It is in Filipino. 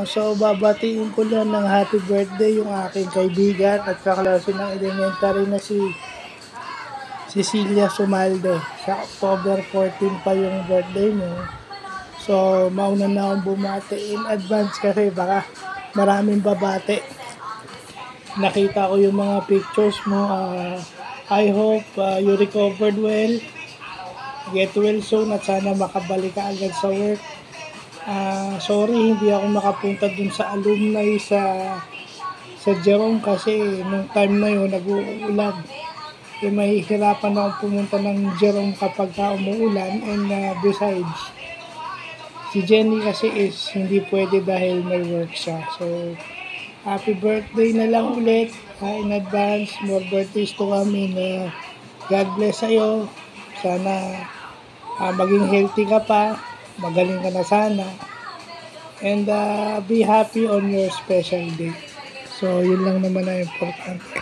So babatiin ko lang ng happy birthday yung aking kaibigan at kaklase ng elementary na si Cecilia Sumalde. Sa October 14 pa yung birthday mo. So mauna na akong bumati in advance kasi baka maraming babate. Nakita ko yung mga pictures mo. I hope you recovered well. Get well soon at sana makabalik ka agad sa work. Sorry hindi ako makapunta dun sa alumni sa Jerome kasi nung time na yun nag-uulan. Mahihirapan akong pumunta ng Jerome kapag umuulan and besides si Jenny kasi is hindi pwede dahil may work siya. So happy birthday na lang ulit in advance. More birthdays to come and God bless sa'yo. Sana maging healthy ka pa. Magaling ka na sana. And be happy on your special day. So, yun lang naman ang importante.